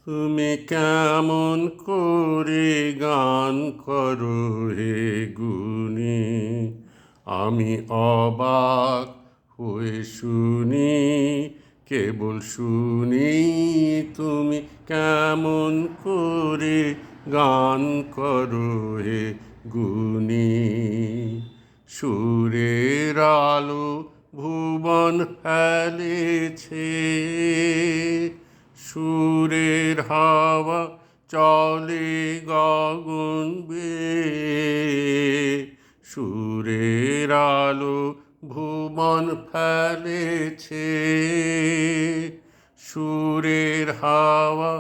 তুমি কেমন করে গান করো হে গুণী, আমি অবাক হয়ে শুনি, কেবল শুনি তুমি কেমন করে গান করো হে গুণী। সুরের আলো ভুবন ফেলেছে, সুরের হাওয়া চলে গগন বেয়ে, সুরের আলো ভুবন ফেলেছে, সুরের হাওয়া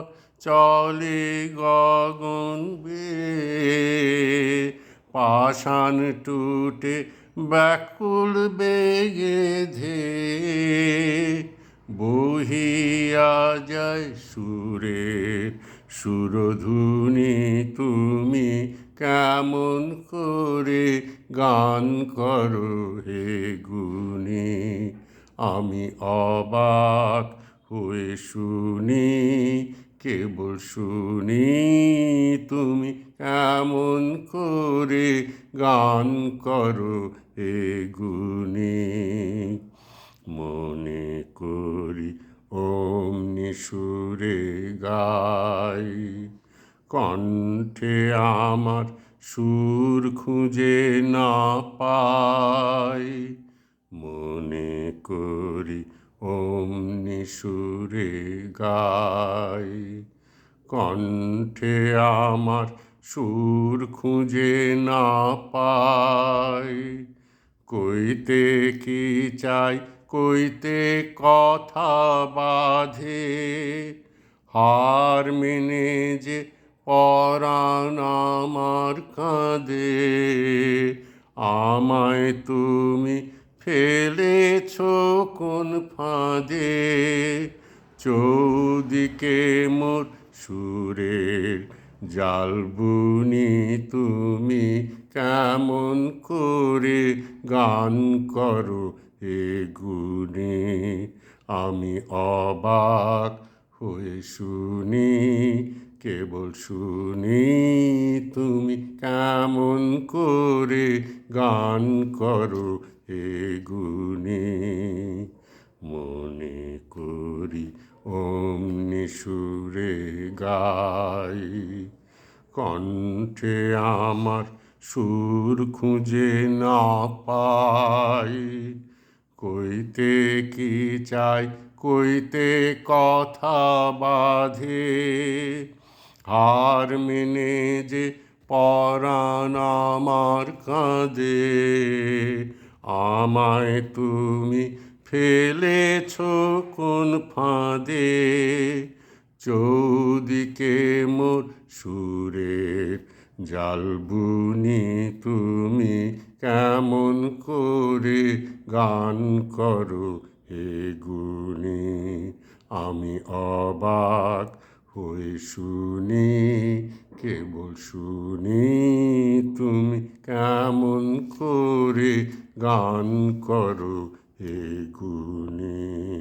চলে গগন বেয়ে। পাষাণ টুটে ব্যাকুল বেগে ধেয়ে বহিয়া যায় সুরের সুরধুনী, তুমি কেমন করে গান করো হে গুণী। আমি অবাক হয়ে শুনি, কেবল শুনি তুমি কেমন করে গান করো হে গুণী। মনে করি অমনি সুরে গাই, কণ্ঠে আমার সুর খুঁজে না পাই। মনে করি অমনি সুরে গাই, কণ্ঠে আমার সুর খুঁজে না পাই। কইতে কি চাই কইতে কথা বাঁধে, হার মেনে যে পরাণ আমার কাঁদে। আমায় তুমি ফেলেছ কোন ফাঁদে, চৌদিকে মোর সুরের জাল বুনি, তুমি কেমন করে গান করো হে গুণী। আমি অবাক হয়ে শুনি, কেবল শুনি তুমি কেমন করে গান করো হে গুণী। মনে করি অমনি সুরে গাই, কণ্ঠে আমার সুর খুঁজে না পাই। কইতে কি চাই কইতে কথা বাঁধে, হার মেনে যে পরাণ আমার কাঁদে। আমায় তুমি ফেলেছ কোন ফাঁদে, চৌদিকে মোর সুরের জাল বুনি, তুমি কেমন করে গান করো হে গুণী। আমি অবাক হয়ে শুনি, কেবল শুনি তুমি কেমন করে গান করো হে গুণী।